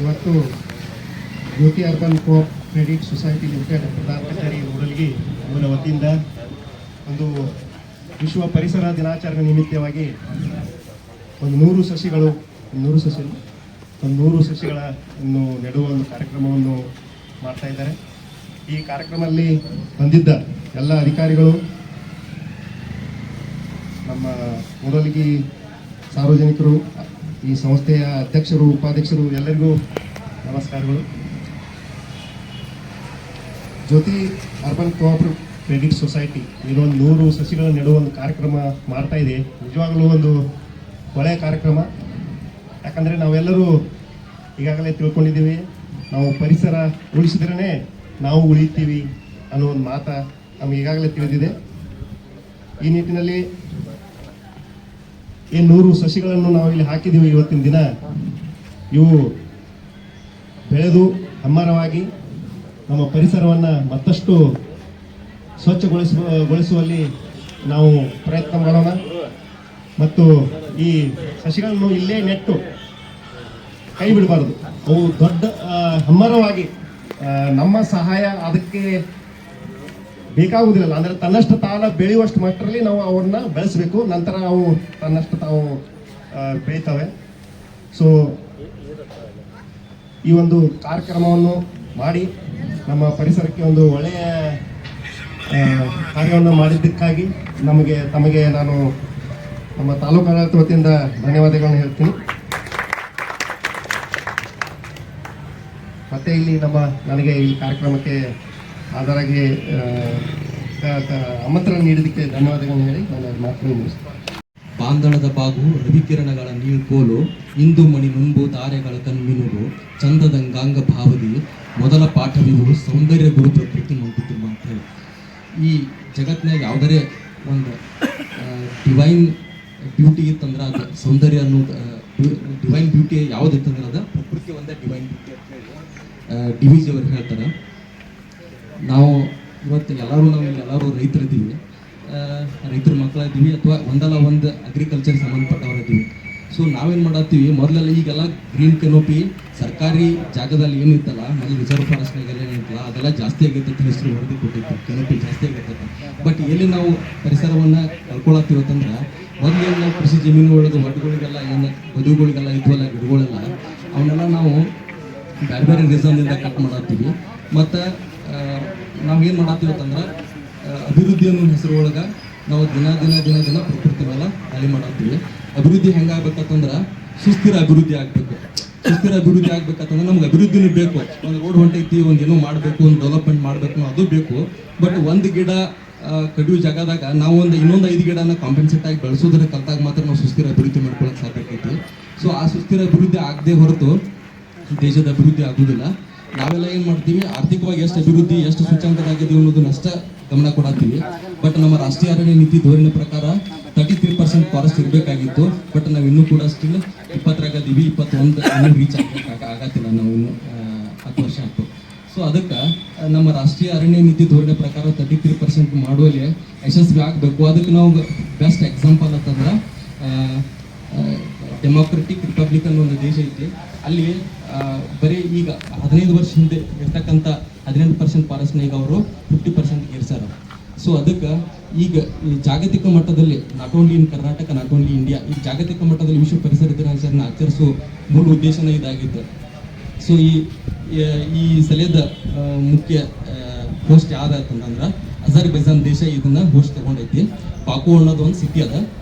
ಇವತ್ತು Jyothi urban co-op credit society limited ಪ್ರಧಾನ ಕಚೇರಿ ಮೂಡಲಗಿ ಇವರ ವತಿಯಿಂದ ಒಂದು ವಿಶ್ವ ಪರಿಸರ ದಿನಾಚರಣೆ ನಿಮಿತ್ತವಾಗಿ ಒಂದು 100 ಸಸಿಗಳನ್ನು ನೆಡುವ ಒಂದು ಕಾರ್ಯಕ್ರಮವನ್ನು ಮಾಡ್ತಾ ಇದ್ದಾರೆ. ಈ ಕಾರ್ಯಕ್ರಮದಲ್ಲಿ ಬಂದಿದ್ದ ಎಲ್ಲ ಅಧಿಕಾರಿಗಳು, ನಮ್ಮ ಮೂಡಲಗಿ ಸಾರ್ವಜನಿಕರು, ಈ ಸಂಸ್ಥೆಯ ಅಧ್ಯಕ್ಷರು, ಉಪಾಧ್ಯಕ್ಷರು ಎಲ್ಲರಿಗೂ ನಮಸ್ಕಾರಗಳು. ಜ್ಯೋತಿ ಅರ್ಬನ್ ಕೋಆಪರೇಟಿವ್ ಕ್ರೆಡಿಟ್ ಸೊಸೈಟಿ ಇದೊಂದು 100 ಸಸಿಗಳನ್ನು ನೆಡುವ ಒಂದು ಕಾರ್ಯಕ್ರಮ ಮಾಡ್ತಾ ಇದೆ. ನಿಜವಾಗಲೂ ಒಂದು ಒಳ್ಳೆಯ ಕಾರ್ಯಕ್ರಮ. ಯಾಕಂದರೆ ನಾವೆಲ್ಲರೂ ಈಗಾಗಲೇ ತಿಳ್ಕೊಂಡಿದ್ದೀವಿ, ನಾವು ಪರಿಸರ ಉಳಿಸಿದ್ರೇ ನಾವು ಉಳಿತೀವಿ ಅನ್ನೋ ಒಂದು ಮಾತು ನಮ್ಗೆ ಈಗಾಗಲೇ ತಿಳಿದಿದೆ. ಈ ನಿಟ್ಟಿನಲ್ಲಿ ಏನು 100 ಸಸಿಗಳನ್ನು ನಾವು ಇಲ್ಲಿ ಹಾಕಿದ್ದೀವಿ ಇವತ್ತಿನ ದಿನ, ಇವು ಬೆಳೆದು ಹೆಮ್ಮರವಾಗಿ ನಮ್ಮ ಪರಿಸರವನ್ನು ಮತ್ತಷ್ಟು ಸ್ವಚ್ಛಗೊಳಿಸುವಲ್ಲಿ ನಾವು ಪ್ರಯತ್ನ ಮಾಡೋಣ. ಮತ್ತು ಈ ಸಸಿಗಳನ್ನು ಇಲ್ಲೇ ನೆಟ್ಟು ಕೈ ಬಿಡಬಾರ್ದು. ಅವು ದೊಡ್ಡ ಹೆಮ್ಮರವಾಗಿ ನಮ್ಮ ಸಹಾಯ ಅದಕ್ಕೆ ಬೇಕಾಗುವುದಿಲ್ಲ. ಅಂದರೆ ತನ್ನಷ್ಟು ತಾನು ಬೆಳೆಯುವಷ್ಟು ಮಟ್ಟರಲ್ಲಿ ನಾವು ಅವ್ರನ್ನ ಬೆಳೆಸಬೇಕು. ನಂತರ ಅವು ತನ್ನಷ್ಟು ತಾವು ಬೆಳೀತವೆ. ಸೊ ಈ ಒಂದು ಕಾರ್ಯಕ್ರಮವನ್ನು ಮಾಡಿ ನಮ್ಮ ಪರಿಸರಕ್ಕೆ ಒಂದು ಒಳ್ಳೆಯ ಕಾರ್ಯವನ್ನು ಮಾಡಿದ್ದಕ್ಕಾಗಿ ತಮಗೆ ನಾನು ನಮ್ಮ ತಾಲೂಕು ಆಡಳಿತ ವತಿಯಿಂದ ಧನ್ಯವಾದಗಳನ್ನು ಹೇಳ್ತೀನಿ. ಮತ್ತೆ ಇಲ್ಲಿ ನನಗೆ ಈ ಕಾರ್ಯಕ್ರಮಕ್ಕೆ ಆಧಾರಾಗಿ ಆಮಂತ್ರಣ ನೀಡಿದ್ದಕ್ಕೆ ಧನ್ಯವಾದಗಳನ್ನು ಹೇಳಿ ನಾನು ಮಾತನ್ನು ಮುಗಿಸ್ತೀನಿ. ಬಾಂಧಳದ ಬಾಗು ರವಿಕಿರಣಗಳ ನೀಳ್ಕೋಲು, ಇಂದು ಮಣಿ ನುಂಬು ತಾರೆಗಳ ಕಣ್ಮಿನುರು, ಚಂದದಂಗಾಂಗ ಭಾವದಿ ಮೊದಲ ಪಾಠವಿವು ಸೌಂದರ್ಯ ಗುರು ಪ್ರಕೃತಿ ಮಂಟಿತು ಅಂತ ಹೇಳಿ. ಈ ಜಗತ್ತಿನಾಗ ಯಾವುದರೇ ಒಂದು ಡಿವೈನ್ ಬ್ಯೂಟಿ ಇತ್ತಂದ್ರೆ ಅದು ಸೌಂದರ್ಯ ಅನ್ನೋದು, ಡಿವೈನ್ ಬ್ಯೂಟಿ ಯಾವುದಿತ್ತಂದ್ರೆ ಅದು ಪ್ರಕೃತಿ ಒಂದೇ ಡಿವೈನ್ ಬ್ಯೂಟಿ ಅಂತ ಹೇಳಿ ಡಿ.ವಿ.ಜಿ ಅವರು ಹೇಳ್ತಾರೆ. ನಾವು ಇವತ್ತು ಎಲ್ಲರೂ ರೈತರಿದ್ದೀವಿ, ರೈತರ ಮಕ್ಕಳಿದ್ದೀವಿ, ಅಥವಾ ಒಂದು ಅಗ್ರಿಕಲ್ಚರ್ ಸಂಬಂಧಪಟ್ಟವರಿದ್ದೀವಿ. ಸೊ ನಾವೇನು ಮಾಡತ್ತೀವಿ, ಮೊದಲೆಲ್ಲ ಈಗೆಲ್ಲ ಗ್ರೀನ್ ಕೆನೋಪಿ ಸರ್ಕಾರಿ ಜಾಗದಲ್ಲಿ ಏನಿತ್ತಲ್ಲ, ಮೊದಲು ರಿಸರ್ವ್ ಫಾರೆಸ್ಟ್ನಾಗೆಲ್ಲ ಏನಿತ್ತಲ್ಲ ಅದೆಲ್ಲ ಜಾಸ್ತಿ ಆಗೈತೆ ಹೆಸರು ವರದಿ ಕೊಟ್ಟಿತ್ತು, ಕೆನೋಪಿ ಜಾಸ್ತಿ ಆಗೈತೆ. ಬಟ್ ಎಲ್ಲಿ ನಾವು ಪರಿಸರವನ್ನು ಕಳ್ಕೊಳತ್ತೀವತ್ತಂದ್ರೆ, ಮೊದಲೇನು ನಾವು ಕೃಷಿ ಜಮೀನು ಒಳಗೆ ಒಡ್ಗಳಿಗೆಲ್ಲ ಏನು ಬದುಗಳಿಗೆಲ್ಲ ಇದ್ವಲ್ಲ ಗಿಡಗಳೆಲ್ಲ, ಅವನ್ನೆಲ್ಲ ನಾವು ಬೇರೆ ಬೇರೆ ರೀಸನ್ನಿಂದ ಕಟ್ ಮಾಡತ್ತೀವಿ. ಮತ್ತು ನಾವೇನು ಮಾಡತ್ತೀವತ್ತಂದ್ರೆ, ಅಭಿವೃದ್ಧಿ ಅನ್ನೋ ಹೆಸರು ಒಳಗೆ ನಾವು ದಿನ ಪ್ರಕೃತಿ ಮೇಲೆ ದಾಳಿ ಮಾಡತ್ತೀವಿ. ಅಭಿವೃದ್ಧಿ ಹೆಂಗಾಗ್ಬೇಕಂತಂದ್ರೆ ಸುಸ್ಥಿರ ಅಭಿವೃದ್ಧಿ ಆಗಬೇಕು. ಸುಸ್ಥಿರ ಅಭಿವೃದ್ಧಿ ಆಗ್ಬೇಕಂತಂದ್ರೆ ನಮ್ಗೆ ಅಭಿವೃದ್ಧಿನೂ ಬೇಕು. ಒಂದು ರೋಡ್ ಹೊಂಟೈತಿ, ಒಂದು ಏನೋ ಮಾಡಬೇಕು, ಒಂದು ಡೆವಲಪ್ಮೆಂಟ್ ಮಾಡಬೇಕು, ಅದು ಬೇಕು. ಬಟ್ ಒಂದು ಗಿಡ ಕಡಿಯೋ ಜಾಗದಾಗ ನಾವು ಇನ್ನೊಂದು 5 ಗಿಡನ ಕಾಂಪೆನ್ಸೇಟ್ ಆಗಿ ಬೆಳೆಸೋದನ್ನ ಕಲ್ತಾಗ ಮಾತ್ರ ನಾವು ಸುಸ್ಥಿರ ಅಭಿವೃದ್ಧಿ ಮಾಡ್ಕೊಳಕ್ಕೆ ಸಾಧ್ಯ ಐತಿ. ಸೊ ಆ ಸುಸ್ಥಿರ ಅಭಿವೃದ್ಧಿ ಆಗದೆ ಹೊರತು ದೇಶದ ಅಭಿವೃದ್ಧಿ ಆಗೋದಿಲ್ಲ. ನಾವೆಲ್ಲ ಏನು ಮಾಡ್ತೀವಿ, ಆರ್ಥಿಕವಾಗಿ ಎಷ್ಟು ಅಭಿವೃದ್ಧಿ, ಎಷ್ಟು ಸೂಚ್ಯಂಕದಾಗಿದ್ದೀವಿ ಅನ್ನೋದನ್ನ ಅಷ್ಟೇ ಗಮನ ಕೊಡತ್ತೀವಿ. ಬಟ್ ನಮ್ಮ ರಾಷ್ಟ್ರೀಯ ಅರಣ್ಯ ನೀತಿ ಧೋರಣೆ ಪ್ರಕಾರ 33% ಫಾರೆಸ್ಟ್ ಇರಬೇಕಾಗಿತ್ತು. ಬಟ್ ನಾವು ಇನ್ನೂ ಕೂಡ ಸ್ಟಿಲ್ 20 21 ರೀಚ್ ಆಗತ್ತಿಲ್ಲ. ನಾವು ಇನ್ನೂ 10 ವರ್ಷ ಆಯ್ತು. ಸೊ ಅದಕ್ಕೆ ನಮ್ಮ ರಾಷ್ಟ್ರೀಯ ಅರಣ್ಯ ನೀತಿ ಧೋರಣೆ ಪ್ರಕಾರ 33% ಮಾಡುವಲ್ಲಿ ಯಶಸ್ವಿ ಆಗಬೇಕು. ಅದಕ್ಕೆ ನಾವು ಬೆಸ್ಟ್ ಎಕ್ಸಾಂಪಲ್ ಅಂತಂದ್ರೆ ಡೆಮಾಕ್ರೆಟಿಕ್ ರಿಪಬ್ಲಿಕ್ ಅನ್ನೋ ಒಂದು ದೇಶ ಐತಿ. ಅಲ್ಲಿ ಬರೀ ಈಗ 15 ವರ್ಷ ಹಿಂದೆ ಇರ್ತಕ್ಕಂಥ 18% ಫಾರೆಸ್ಟ್ನ ಈಗ ಅವರು 50% ಏರ್ಸಾರ. ಸೊ ಅದಕ್ಕೆ ಈಗ ಈ ಜಾಗತಿಕ ಮಟ್ಟದಲ್ಲಿ, not only in Karnataka, not only India, ಈ ಜಾಗತಿಕ ಮಟ್ಟದಲ್ಲಿ ವಿಶ್ವ ಪರಿಸರ ದಿನಾಚರಣೆ ಆಚರಿಸುವ ಮೂಲ ಉದ್ದೇಶನ ಇದಾಗಿತ್ತು. ಸೊ ಈ ಸಲದ ಮುಖ್ಯ ಹೋಸ್ಟ್ ಯಾವ್ದಾಯ್ತಂದ್ರೆ ಅಜರ್ಬೈಜಾನ್ ದೇಶ ಇದನ್ನ ಹೋಸ್ಟ್ ತಗೊಂಡೈತಿ. ಬಾಕು ಅನ್ನೋದು ಒಂದು ಸಿಟಿ ಅದ.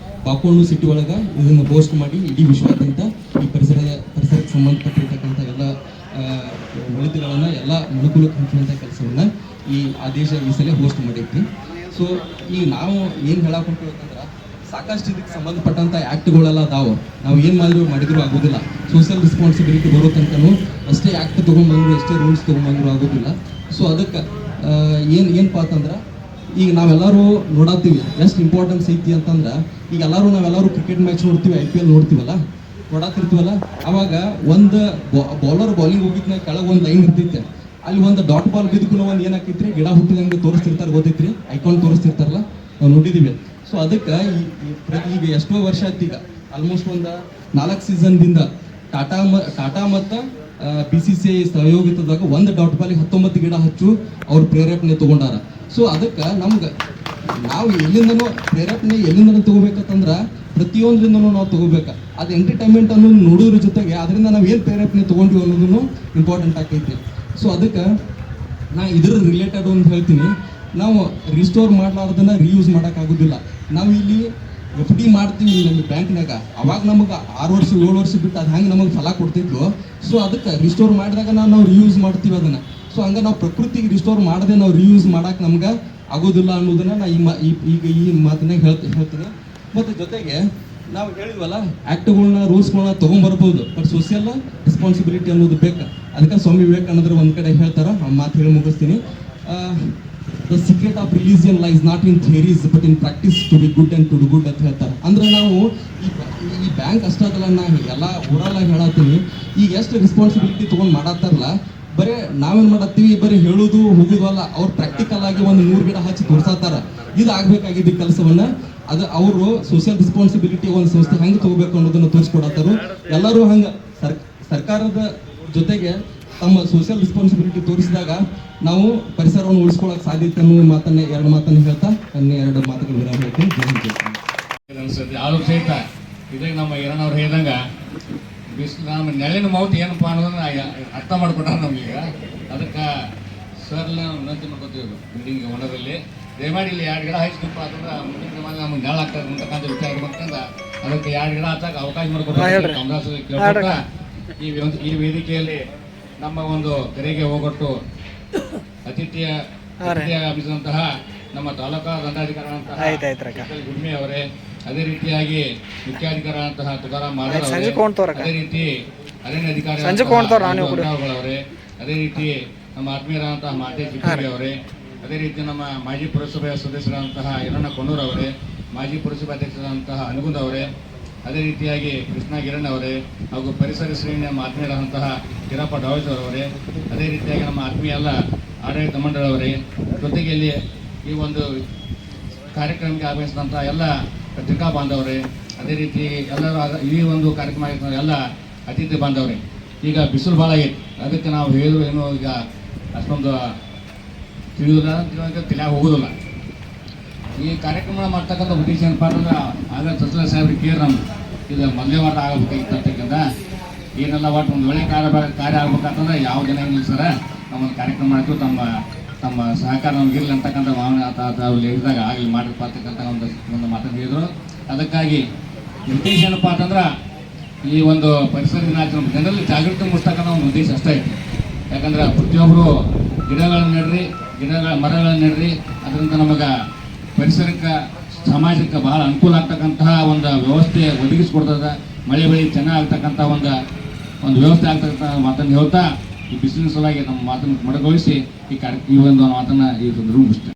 ಬಾಕು ಅನ್ನೋ ಸಿಟಿ ಒಳಗೆ ಇದನ್ನ ಹೋಸ್ಟ್ ಮಾಡಿ ಇಡೀ ವಿಶ್ವಾದ್ಯಂತ ಈ ಪರಿಸರಕ್ಕೆ ಸಂಬಂಧಪಟ್ಟಿರ್ತಕ್ಕಂಥ ಎಲ್ಲ ಒಳಿತುಗಳನ್ನ ಎಲ್ಲ ಮನುಕುಲಕ್ಕೆ ಹಂಚುವಂಥ ಕೆಲಸವನ್ನ ಆ ದೇಶ ಈ ಸಲ ಹೋಸ್ಟ್ ಮಾಡೈತಿ. ಸೊ ಈಗ ನಾವು ಏನು ಹೇಳಕ್ ಹೊಂಟಿವತ್ತಂದ್ರೆ, ಸಾಕಷ್ಟು ಇದಕ್ಕೆ ಸಂಬಂಧಪಟ್ಟಂಥ ಆ್ಯಕ್ಟ್ಗಳೆಲ್ಲ ಅದಾವೆ. ನಾವು ಏನು ಮಾಡಿದ್ರು ಆಗೋದಿಲ್ಲ. ಸೋಷಿಯಲ್ ರೆಸ್ಪಾನ್ಸಿಬಿಲಿಟಿ ಬರೋ ತನಕನೂ ಅಷ್ಟೇ ಆ್ಯಕ್ಟ್ ತೊಗೊಂಡ್ಬಂದ್ರು, ಎಷ್ಟೇ ರೂಲ್ಸ್ ತೊಗೊಂಡ್ಬಂದ್ರು ಆಗೋದಿಲ್ಲ. ಸೊ ಅದಕ್ಕೆ ಏನಪ್ಪ ಅಂತಂದ್ರೆ, ಈಗ ನಾವೆಲ್ಲರೂ ನೋಡತ್ತೀವಿ ಎಷ್ಟು ಇಂಪಾರ್ಟೆನ್ಸ್ ಐತಿ ಅಂತಂದ್ರೆ, ಈಗ ನಾವೆಲ್ಲರೂ ಕ್ರಿಕೆಟ್ ಮ್ಯಾಚ್ ನೋಡ್ತೀವಿ, IPL ನೋಡ್ತೀವಲ್ಲ, ನೋಡತ್ತಿರ್ತೀವಲ್ಲ, ಅವಾಗ ಒಂದು ಬೌಲರ್ ಬೌಲಿಂಗ್ ಹೋಗಿದ್ನ ಕೆಳಗೆ ಒಂದು ಲೈನ್ ಇರ್ತೈತೆ. ಅಲ್ಲಿ ಒಂದು ಡಾಟ್ ಬಾಲ್ ಬಿದ್ದಕ್ಕೂ ಒಂದು ಏನಾಕೈತ್ರಿ, ಗಿಡ ಹುಟ್ಟಿದಂಗೆ ತೋರಿಸ್ತಿರ್ತಾರೆ, ಗೊತ್ತೈತ್ರಿ, ಐಕಾನ್ ತೋರಿಸ್ತಿರ್ತಾರಲ್ಲ, ನಾವು ನೋಡಿದ್ದೀವಿ. ಸೊ ಅದಕ್ಕೆ ಈಗ ಎಷ್ಟೋ ವರ್ಷ ಆಯ್ತು, ಈಗ ಆಲ್ಮೋಸ್ಟ್ ಒಂದು 4 ಸೀಸನ್ದಿಂದ ಟಾಟಾ ಮತ್ತು BCCI ಸಹಯೋಗಿತದಾಗ 1 ಡಾಟ್ ಬಾಲಿಗೆ 19 ಗಿಡ ಹಚ್ಚು ಅವ್ರ ಪ್ರೇರೇಪಣೆ ತಗೊಂಡಾರ. ಸೊ ಅದಕ್ಕೆ ನಮ್ಗೆ ನಾವು ಎಲ್ಲಿಂದನೂ ಪ್ರೇರೇಪಣೆ ಎಲ್ಲಿಂದನೂ ತಗೋಬೇಕಂತಂದ್ರೆ ಪ್ರತಿಯೊಂದರಿಂದನೂ ನಾವು ತಗೋಬೇಕು. ಅದು ಎಂಟರ್ಟೈನ್ಮೆಂಟ್ ಅನ್ನೋದು ನೋಡೋದ್ರ ಜೊತೆಗೆ ಅದರಿಂದ ನಾವು ಏನು ಪ್ರೇರೇಪಣೆ ತೊಗೊಂಡಿವಿ ಅನ್ನೋದನ್ನು ಇಂಪಾರ್ಟೆಂಟ್ ಆಗೈತಿ. ಸೊ ಅದಕ್ಕೆ ನಾ ಇದ್ರ ರಿಲೇಟೆಡ್ ಅಂತ ಹೇಳ್ತೀನಿ, ನಾವು ರಿಸ್ಟೋರ್ ಮಾಡಲಾರ್ದನ್ನ ರೀಯೂಸ್ ಮಾಡೋಕ್ಕಾಗೋದಿಲ್ಲ. ನಾವು ಇಲ್ಲಿ FD ಮಾಡ್ತೀವಿ ನಮ್ಮ ಬ್ಯಾಂಕ್ನಾಗ, ಅವಾಗ ನಮಗೆ 6 ವರ್ಷ 7 ವರ್ಷ ಬಿಟ್ಟು ಅದು ಹೆಂಗೆ ನಮಗೆ ಫಲ ಕೊಡ್ತಿದ್ವು. ಸೊ ಅದಕ್ಕೆ ರಿಸ್ಟೋರ್ ಮಾಡಿದಾಗ ನಾವು ರೀಯೂಸ್ ಮಾಡ್ತೀವಿ ಅದನ್ನು. ಸೊ ಹಂಗೆ ನಾವು ಪ್ರಕೃತಿಗೆ ರಿಸ್ಟೋರ್ ಮಾಡದೆ ನಾವು ರೀಯೂಸ್ ಮಾಡೋಕೆ ನಮ್ಗೆ ಆಗೋದಿಲ್ಲ ಅನ್ನೋದನ್ನು ನಾ ಈಗ ಈ ಮಾತನ್ನಾಗ ಹೇಳ್ತೀನಿ. ಮತ್ತು ಜೊತೆಗೆ ನಾವು ಹೇಳಿದ್ವಲ್ಲ, ಆ್ಯಕ್ಟ್ಗಳನ್ನ ರೂಲ್ಸ್ಗಳನ್ನ ತೊಗೊಂಬರ್ಬೋದು, ಬಟ್ ಸೋಷಿಯಲ್ ರೆಸ್ಪಾನ್ಸಿಬಿಲಿಟಿ ಅನ್ನೋದು ಬೇಕು. ಅದಕ್ಕೆ ಸ್ವಾಮಿ ವಿವೇಕಾನಂದರು ಒಂದು ಕಡೆ ಹೇಳ್ತಾರೆ, ಆ ಮಾತು ಹೇಳಿ ಮುಗಿಸ್ತೀನಿ. The secret of religion lies not in theories but in practice to be good and to do good ಅಂತ ಹೇಳ್ತಾರೆ. ಅಂದ್ರೆ ನಾವು ಈ ಬ್ಯಾಂಕ್ ಅಷ್ಟದಲ್ಲ, ನಾ ಎಲ್ಲ ಓವರಾಲಾಗಿ ಹೇಳತ್ತೀನಿ, ಈಗ ಎಷ್ಟು ರೆಸ್ಪಾನ್ಸಿಬಿಲಿಟಿ ತೊಗೊಂಡು ಮಾಡತ್ತಾರಲ್ಲ, ಬರೀ ನಾವೇನು ಮಾಡತ್ತೀವಿ, ಬರೀ ಹೇಳೋದು ಹೋಗೋದಲ್ಲ, ಅವ್ರು ಪ್ರಾಕ್ಟಿಕಲ್ ಆಗಿ ಒಂದು 100 ಗಿಡ ಹಚ್ಚಿ ತೋರ್ಸತ್ತಾರ. ಇದು ಆಗಬೇಕಾಗಿದ್ದ ಕೆಲಸವನ್ನು ಅದು ಅವರು ಸೋಷಿಯಲ್ ರೆಸ್ಪಾನ್ಸಿಬಿಲಿಟಿ ಒಂದು ಸಂಸ್ಥೆ ಹೆಂಗೆ ತಗೋಬೇಕು ಅನ್ನೋದನ್ನು ತೋರಿಸ್ಕೊಡತ್ತಾರು. ಎಲ್ಲರೂ ಹಂಗೆ ಸರ್ಕಾರದ ಜೊತೆಗೆ ತಮ್ಮ ಸೋಷಿಯಲ್ ರೆಸ್ಪಾನ್ಸಿಬಿಲಿಟಿ ತೋರಿಸಿದಾಗ ನಾವು ಪರಿಸರವನ್ನು ಉಳಿಸ್ಕೊಳ್ಳೋಕೆ ಸಾಧ್ಯತೆ ಅನ್ನೋ ಎರಡು ಮಾತನ್ನು ಹೇಳ್ತಾ ನನ್ನ 2 ಮಾತುಗಳು ವಿರಾಮ ಹೇಳ್ತೀನಿ. ಅನಿಸುತ್ತೆ ಆದ್ರೂ ಸಹಿತ ಇದಾಗ ನಮ್ಮ ಹಿರಣ್ಣವ್ರು ಹೇಳ್ದಂಗೆ ಬಿಸಿಲು ನಮ್ಮ ನೆರಳಿನ ಮೌತ್ ಏನಪ್ಪ ಅನ್ನೋದನ್ನ ಅರ್ಥ ಮಾಡ್ಕೊಟ್ಟಾರ ನಮಗೀಗ. ಅದಕ್ಕೆ ಸರ್ನ ವಿನಂತಿ ಮಾಡ್ಕೊತೀವಿ ಬಿಲ್ಡಿಂಗ್ ಓನರಲ್ಲಿ, ದಯಮಾಡಿ ಇಲ್ಲಿ 2 ಗಿಡ ಹಚ್ಚಿದಪ್ಪ ಅಂತಂದ್ರೆ ಮುಂದಿನ ದಿನದಲ್ಲಿ ನಮ್ಗೆ ನೆರಳು ಆಗ್ತದೆ ಅಂತಕ್ಕಂಥ ವಿಚಾರ ಇರ್ಬೇಕಂದ್ರೆ ಅದಕ್ಕೆ 2 ಗಿಡ ಹಚ್ಚಕ್ಕೆ ಅವಕಾಶ ಮಾಡಿಕೊಡ್ತಾರೆ. ಈ ವೇದಿಕೆಯಲ್ಲಿ ನಮ್ಮ ಒಂದು ಕರೆಗೆ ಹೋಗೊಟ್ಟು ಅತಿಥಿಯ ಅಭಿಸಿದಂತಹ ನಮ್ಮ ತಾಲೂಕಾ ದಂಡಾಧಿಕಾರಿಗಳಂತಹ ಗುಮ್ಮಿ ಅವರೇ, ಅದೇ ರೀತಿಯಾಗಿ ಮುಖ್ಯಾಧಿಕಾರಿಗಳಂತಹ ತುಕಾರಾಮ್ ಮಾಧವ್ ಅವರೇ, ಅದೇ ರೀತಿ ಅರಣ್ಯ ಅಧಿಕಾರಿಗಳವರೇ, ಅದೇ ರೀತಿ ನಮ್ಮ ಆತ್ಮೀಯರಾದಂತಹ ಮಾತೆ ಚಿಕ್ಕಿ ಅವರೇ, ಅದೇ ರೀತಿ ನಮ್ಮ ಮಾಜಿ ಪುರಸಭೆಯ ಸದಸ್ಯರಾದಂತಹ ಹಿರಣ್ಣ ಕೊಣ್ಣೂರ್ ಅವರೇ, ಮಾಜಿ ಪುರಸಭೆ ಅಧ್ಯಕ್ಷರಾದಂತಹ ಅನುಗುಂದ್ ಅವರೇ, ಅದೇ ರೀತಿಯಾಗಿ ಕೃಷ್ಣ ಗಿರಣ್ ಅವರೇ, ಹಾಗೂ ಪರಿಸರ ಶ್ರೇಣಿಯ ನಮ್ಮ ಆತ್ಮೀಯರಾದಂತಹ ಗಿರಪ್ಪ ಡಾವಜ್ ಅವರೇ, ಅದೇ ರೀತಿಯಾಗಿ ನಮ್ಮ ಆತ್ಮೀಯ ಎಲ್ಲ ಆಡಳಿತ ಮಂಡಳವರೇ, ಜೊತೆಗೆ ಇಲ್ಲಿ ಈ ಒಂದು ಕಾರ್ಯಕ್ರಮಕ್ಕೆ ಆಗಮಿಸಿದಂಥ ಎಲ್ಲ ಪತ್ರಿಕಾ ಬಾಂಧವರೇ, ಅದೇ ರೀತಿ ಎಲ್ಲರೂ ಈ ಒಂದು ಕಾರ್ಯಕ್ರಮ ಎಲ್ಲ ಅತಿಥಿ ಬಾಂಧವರೇ. ಈಗ ಬಿಸಿಲು ಭಾಳ ಆಗೈತೆ, ಅದಕ್ಕೆ ನಾವು ಹೇಳಿದ್ರು ಏನೋ ಈಗ ಅಷ್ಟೊಂದು ತಿಳಿಯೋದಿಲ್ಲ, ತಿಳಿಯಾಗ ಹೋಗೋದಿಲ್ಲ. ಈ ಕಾರ್ಯಕ್ರಮ ಮಾಡ್ತಕ್ಕಂಥ ಉದ್ದೇಶ ಏನಪ್ಪ ಅಂದ್ರೆ ಆಗ ತಸಲ ಸಾಹೇಬ್ರಿಗೆ ಕೇಳಿ ನಮ್ಮ ಇದು ಮೊದಲೇ ವಾರ ಆಗಬೇಕಾಗಿತ್ತಂತಕ್ಕಂಥ ಏನೆಲ್ಲ ಒಟ್ಟು ಒಂದು ಒಳ್ಳೆ ಕಾರ್ಯ ಆಗ್ಬೇಕಂತಂದ್ರೆ ಯಾವ ಜನ ಏನಿಲ್ಲ ಸರ, ನಾವೊಂದು ಕಾರ್ಯಕ್ರಮ ಮಾಡ್ತೀವಿ, ತಮ್ಮ ಸಹಕಾರ ನಮ್ಗೆ ಇರಲಿ ಅಂತಕ್ಕಂಥ ಭಾವನೆ ಅವ್ರು ಹೇಳಿದಾಗ ಆಗಲಿ ಮಾಡಿರಪ್ಪ ಅಂತಕ್ಕಂಥ ಒಂದು ಮಾತನ್ನು ಹೇಳಿದ್ರು. ಅದಕ್ಕಾಗಿ ಉದ್ದೇಶ ಏನಪ್ಪ ಅಂತಂದ್ರೆ ಈ ಒಂದು ಪರಿಸರ ದಿನಾಚರಣೆ ಜನರಲ್ಲಿ ಜಾಗೃತಿ ಮೂಡಿಸ್ತಕ್ಕಂಥ ಒಂದು ಉದ್ದೇಶ ಅಷ್ಟೇ ಐತಿ. ಯಾಕಂದ್ರೆ ಪ್ರತಿಯೊಬ್ಬರು ಗಿಡಗಳನ್ನ ನೆಡ್ರಿ, ಮರಗಳನ್ನ ನೆಡ್ರಿ, ಅದರಿಂದ ನಮಗೆ ಪರಿಸರಕ್ಕೆ ಸಮಾಜಕ್ಕೆ ಬಹಳ ಅನುಕೂಲ ಆಗ್ತಕ್ಕಂತಹ ಒಂದು ವ್ಯವಸ್ಥೆ ಒದಗಿಸ್ಕೊಡ್ತದೆ. ಮಳೆ ಬೆಳೆ ಚೆನ್ನಾಗಿ ಆಗ್ತಕ್ಕಂಥ ಒಂದು ವ್ಯವಸ್ಥೆ ಆಗ್ತಕ್ಕಂಥ ಮಾತನ್ನು ಹೇಳ್ತಾ ಈ ಬಿಸಿಲಿನ ಸಲುವಾಗಿ ನಮ್ಮ ಮಾತನ್ನು ಮೊಡಗೊಳಿಸಿ ಈ ಒಂದು ಮಾತನ್ನು ಈ ಸಂದರ್ಭ ಮುಗಿಸ್ತೇನೆ.